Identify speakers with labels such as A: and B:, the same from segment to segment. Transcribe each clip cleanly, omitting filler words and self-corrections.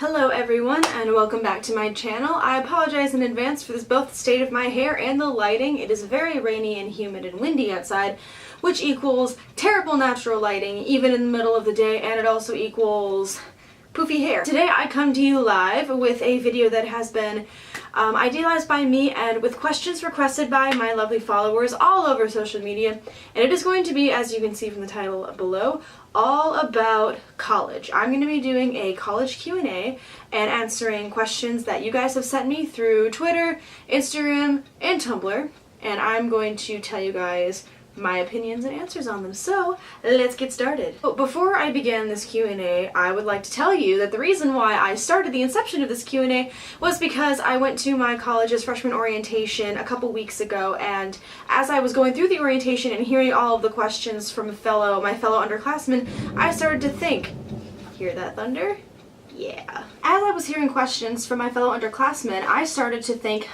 A: Hello everyone and welcome back to my channel. I apologize in advance for both the state of my hair and the lighting. It is very rainy and humid and windy outside, which equals terrible natural lighting even in the middle of the day, and it also equals poofy hair. Today I come to you live with a video that has been idealized by me and with questions requested by my lovely followers all over social media, and it is going to be, as you can see from the title below, all about college. I'm going to be doing a college Q&A and answering questions that you guys have sent me through Twitter, Instagram, and Tumblr, and I'm going to tell you guys my opinions and answers on them. So let's get started. But before I begin this Q&A, I would like to tell you that the reason why I started the inception of this Q&A was because I went to my college's freshman orientation a couple weeks ago, and as I was going through the orientation and hearing all of the questions from my fellow underclassmen, I started to think, hear that thunder? Yeah. As I was hearing questions from my fellow underclassmen, I started to think,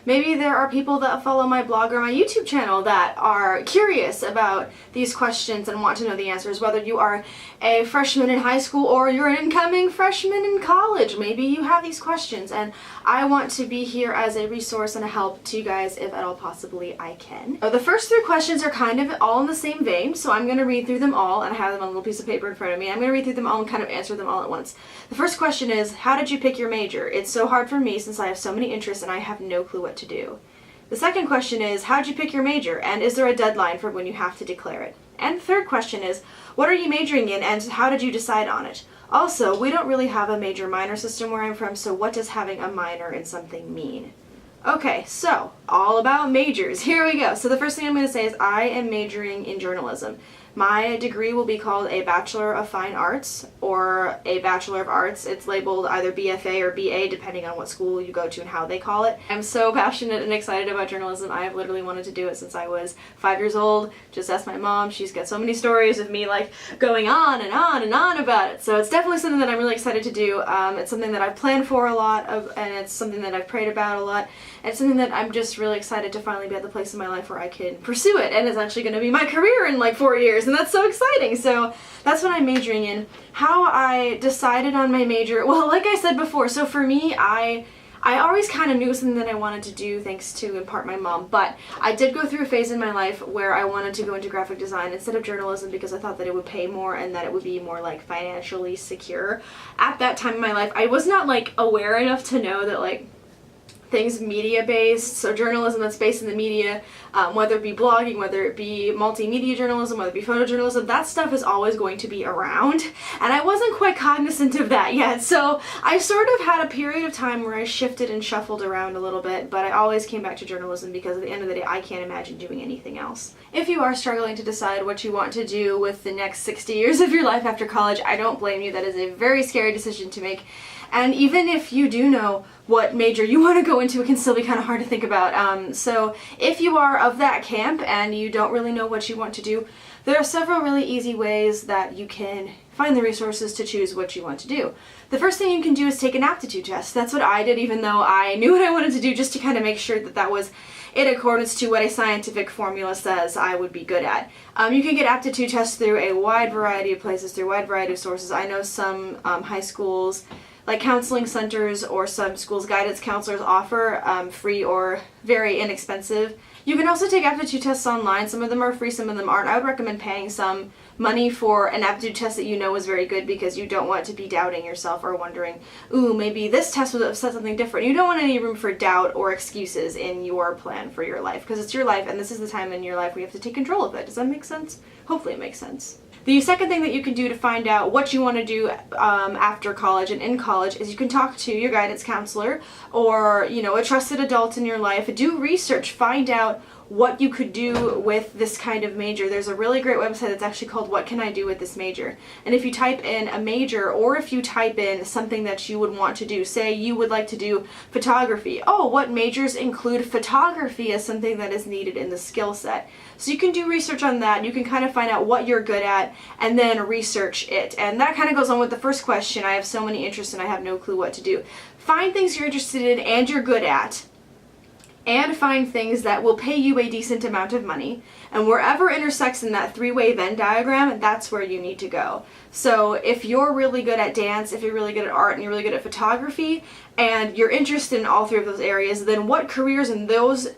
A: maybe there are people that follow my blog or my YouTube channel that are curious about these questions and want to know the answers, whether you are a freshman in high school or you're an incoming freshman in college. Maybe you have these questions, and I want to be here as a resource and a help to you guys if at all possibly I can. The first three questions are kind of all in the same vein, so I'm going to read through them all, and I have them on a little piece of paper in front of me. I'm going to read through them all and kind of answer them all at once. The first question is, how did you pick your major? It's so hard for me since I have so many interests and I have no clue what to do. The second question is, how did you pick your major, and is there a deadline for when you have to declare it? And the third question is, what are you majoring in and how did you decide on it? Also, we don't really have a major-minor system where I'm from, so what does having a minor in something mean? Okay, so all about majors. Here we go. So the first thing I'm going to say is I am majoring in journalism. My degree will be called a Bachelor of Fine Arts or a Bachelor of Arts. It's labeled either BFA or BA depending on what school you go to and how they call it. I'm so passionate and excited about journalism. I have literally wanted to do it since I was 5 years old. Just ask my mom. She's got so many stories of me like going on and on and on about it. So it's definitely something that I'm really excited to do. It's something that I've planned for a lot and it's something that I've prayed about a lot. And it's something that I'm just really excited to finally be at the place in my life where I can pursue it, and it's actually going to be my career in like 4 years, and that's so exciting. So that's what I'm majoring in. How I decided on my major, well, like I said before, so for me, I always kind of knew something that I wanted to do thanks to, in part, my mom, but I did go through a phase in my life where I wanted to go into graphic design instead of journalism because I thought that it would pay more and that it would be more like financially secure. At that time in my life, I was not like aware enough to know that like things media-based, so journalism that's based in the media, whether it be blogging, whether it be multimedia journalism, whether it be photojournalism, that stuff is always going to be around, and I wasn't quite cognizant of that yet, so I sort of had a period of time where I shifted and shuffled around a little bit, but I always came back to journalism because at the end of the day, I can't imagine doing anything else. If you are struggling to decide what you want to do with the next 60 years of your life after college, I don't blame you. That is a very scary decision to make. And even if you do know what major you want to go into, it can still be kind of hard to think about. So if you are of that camp and you don't really know what you want to do, there are several really easy ways that you can find the resources to choose what you want to do. The first thing you can do is take an aptitude test. That's what I did, even though I knew what I wanted to do, just to kind of make sure that that was in accordance to what a scientific formula says I would be good at. You can get aptitude tests through a wide variety of places, through a wide variety of sources. I know some high schools, like counseling centers, or some schools' guidance counselors offer free or very inexpensive. You can also take aptitude tests online. Some of them are free, some of them aren't. I would recommend paying some money for an aptitude test that you know is very good because you don't want to be doubting yourself or wondering, ooh, maybe this test would have said something different. You don't want any room for doubt or excuses in your plan for your life because it's your life and this is the time in your life where you have to take control of it. Does that make sense? Hopefully it makes sense. The second thing that you can do to find out what you want to do after college and in college is you can talk to your guidance counselor or, you know, a trusted adult in your life. Do research, find out what you could do with this kind of major. There's a really great website that's actually called What Can I Do With This Major? And if you type in a major, or if you type in something that you would want to do, say you would like to do photography, oh, what majors include photography as something that is needed in the skill set? So you can do research on that, you can kind of find out what you're good at, and then research it. And that kind of goes on with the first question, I have so many interests and I have no clue what to do. Find things you're interested in and you're good at, and find things that will pay you a decent amount of money. And wherever intersects in that three-way Venn diagram, that's where you need to go. So if you're really good at dance, if you're really good at art, and you're really good at photography, and you're interested in all three of those areas, then what careers in those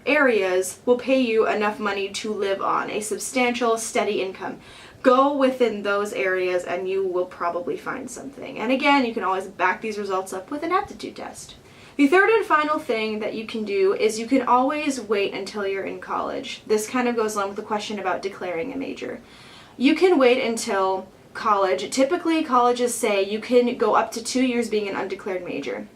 A: areas will pay you enough money to live on, a substantial, steady income? Go within those areas and you will probably find something. And again, you can always back these results up with an aptitude test. The third and final thing that you can do is you can always wait until you're in college. This kind of goes along with the question about declaring a major. You can wait until college. Typically, colleges say you can go up to 2 years being an undeclared major.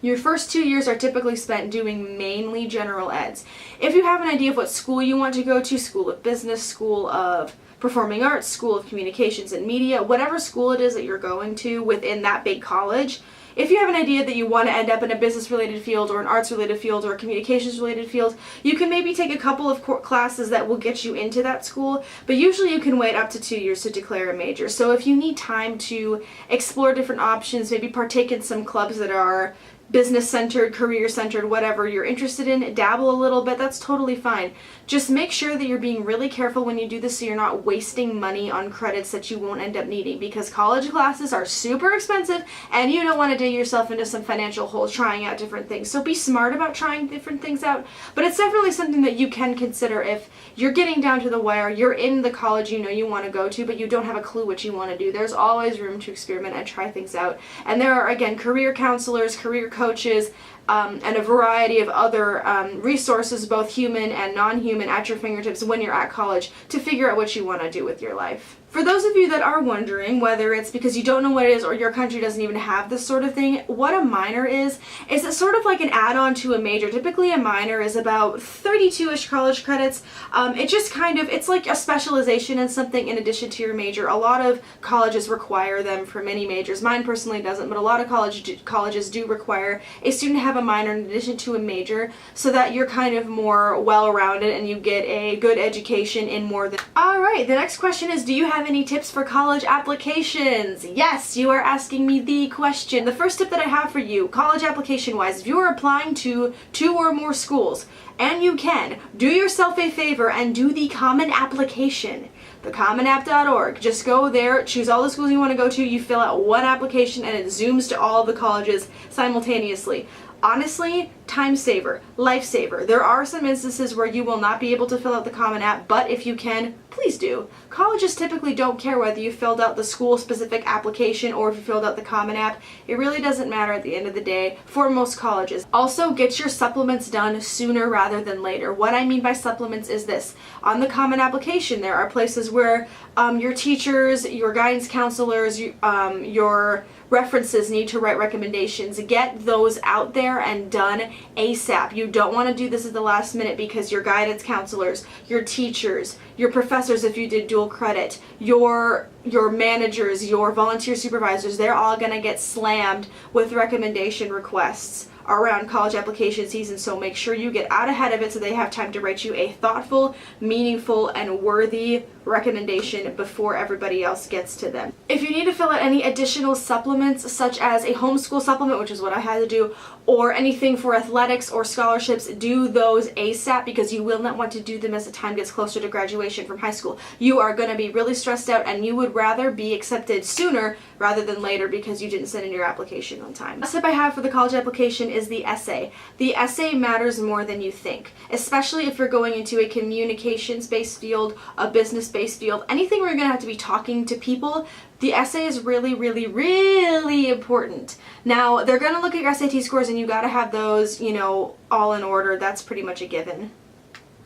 A: Your first 2 years are typically spent doing mainly general eds. If you have an idea of what school you want to go to, School of Business, School of Performing Arts, School of Communications and Media, whatever school it is that you're going to within that big college, if you have an idea that you want to end up in a business-related field or an arts-related field or a communications-related field, you can maybe take a couple of classes that will get you into that school, but usually you can wait up to 2 years to declare a major. So if you need time to explore different options, maybe partake in some clubs that are business-centered, career-centered, whatever you're interested in, dabble a little bit, that's totally fine. Just make sure that you're being really careful when you do this so you're not wasting money on credits that you won't end up needing, because college classes are super expensive and you don't want to dig yourself into some financial hole trying out different things. So be smart about trying different things out, but it's definitely something that you can consider if you're getting down to the wire, you're in the college you know you want to go to, but you don't have a clue what you want to do. There's always room to experiment and try things out. And there are, again, career counselors, career coaches, and a variety of other resources, both human and non-human, at your fingertips when you're at college to figure out what you want to do with your life. For those of you that are wondering, whether it's because you don't know what it is or your country doesn't even have this sort of thing, what a minor is it's sort of like an add-on to a major. Typically a minor is about 32-ish college credits. It just kind of, it's like a specialization in something in addition to your major. A lot of colleges require them for many majors. Mine personally doesn't, but a lot of colleges do require a student to have a minor in addition to a major so that you're kind of more well-rounded and you get a good education in more than... Alright, the next question is, do you have any tips for college applications? Yes, you are asking me the question. The first tip that I have for you, college application wise, if you are applying to 2 or more schools, and you can, do yourself a favor and do the common application. thecommonapp.org. Just go there, choose all the schools you want to go to, you fill out one application and it zooms to all the colleges simultaneously. Honestly, time saver, life saver. There are some instances where you will not be able to fill out the Common App, but if you can, please do. Colleges typically don't care whether you filled out the school-specific application or if you filled out the Common App. It really doesn't matter at the end of the day for most colleges. Also, get your supplements done sooner rather than later. What I mean by supplements is this. On the Common Application, there are places where your teachers, your guidance counselors, your references need to write recommendations. Get those out there and done ASAP. You don't want to do this at the last minute because your guidance counselors, your teachers, your professors if you did dual credit, your managers, your volunteer supervisors, they're all going to get slammed with recommendation requests around college application season, so make sure you get out ahead of it so they have time to write you a thoughtful, meaningful, and worthy recommendation before everybody else gets to them. If you need to fill out any additional supplements, such as a homeschool supplement, which is what I had to do, or anything for athletics or scholarships, do those ASAP because you will not want to do them as the time gets closer to graduation from high school. You are going to be really stressed out and you would rather be accepted sooner rather than later because you didn't send in your application on time. The tip I have for the college application is the essay. The essay matters more than you think, especially if you're going into a communications-based field, a business-based field, anything where you're going to have to be talking to people. The essay is really, really, really important. Now, they're going to look at your SAT scores and you got to have those, you know, all in order. That's pretty much a given.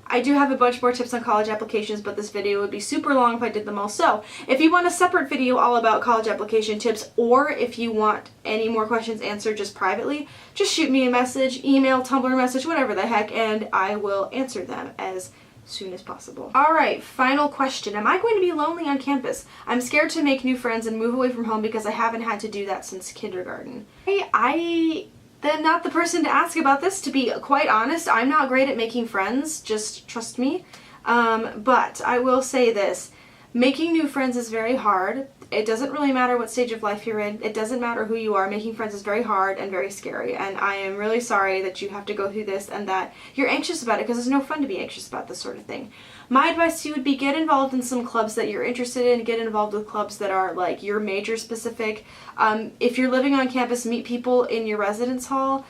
A: I do have a bunch more tips on college applications, but this video would be super long if I did them all. So, if you want a separate video all about college application tips, or if you want any more questions answered just privately, just shoot me a message, email, Tumblr message, whatever the heck, and I will answer them as soon as possible. Alright, final question. Am I going to be lonely on campus? I'm scared to make new friends and move away from home because I haven't had to do that since kindergarten. I am not the person to ask about this, to be quite honest. I'm not great at making friends, just trust me. But I will say this. Making new friends is very hard. It doesn't really matter what stage of life you're in. It doesn't matter who you are. Making friends is very hard and very scary. And I am really sorry that you have to go through this and that you're anxious about it, because it's no fun to be anxious about this sort of thing. My advice to you would be get involved in some clubs that you're interested in. Get involved with clubs that are like your major specific. If you're living on campus, meet people in your residence hall.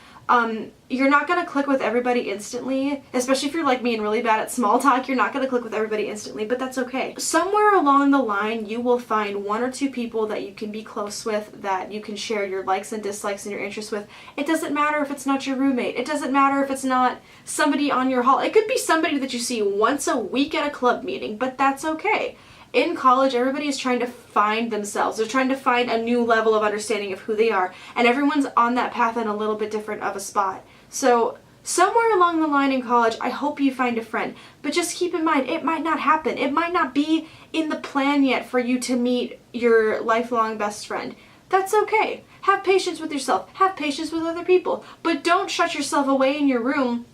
A: You're not going to click with everybody instantly, especially if you're like me and really bad at small talk. You're not going to click with everybody instantly, but that's okay. Somewhere along the line, you will find one or two people that you can be close with, that you can share your likes and dislikes and your interests with. It doesn't matter if it's not your roommate. It doesn't matter if it's not somebody on your hall. It could be somebody that you see once a week at a club meeting, but that's okay. In college, everybody is trying to find themselves. They're trying to find a new level of understanding of who they are, and everyone's on that path in a little bit different of a spot. So somewhere along the line in college, I hope you find a friend, but just keep in mind, it might not happen. It might not be in the plan yet for you to meet your lifelong best friend. That's okay. Have patience with yourself. Have patience with other people, but don't shut yourself away in your room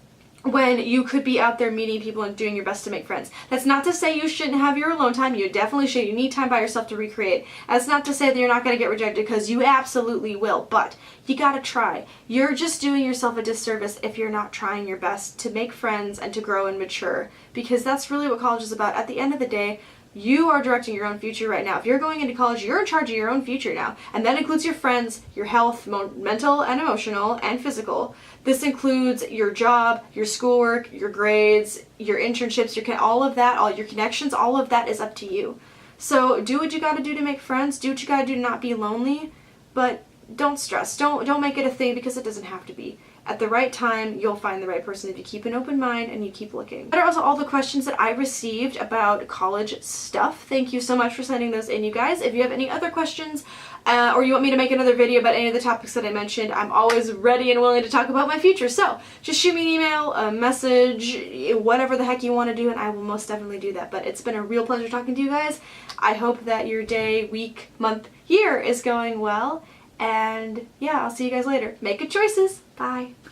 A: when you could be out there meeting people and doing your best to make friends. That's not to say you shouldn't have your alone time. You definitely should. You need time by yourself to recreate. That's not to say that you're not going to get rejected, because you absolutely will, but you gotta try. You're just doing yourself a disservice if you're not trying your best to make friends and to grow and mature, because that's really what college is about. At the end of the day, you are directing your own future right now. If you're going into college, you're in charge of your own future now. And that includes your friends, your health, mental and emotional and physical. This includes your job, your schoolwork, your grades, your internships, all of that, all your connections, all of that is up to you. So do what you gotta do to make friends. Do what you gotta do to not be lonely. But don't stress. Don't make it a thing, because it doesn't have to be. At the right time, you'll find the right person if you keep an open mind and you keep looking. That are also all the questions that I received about college stuff. Thank you so much for sending those in, you guys. If you have any other questions, or you want me to make another video about any of the topics that I mentioned, I'm always ready and willing to talk about my future. So just shoot me an email, a message, whatever the heck you want to do, and I will most definitely do that. But it's been a real pleasure talking to you guys. I hope that your day, week, month, year is going well. And yeah, I'll see you guys later. Make good choices. Bye.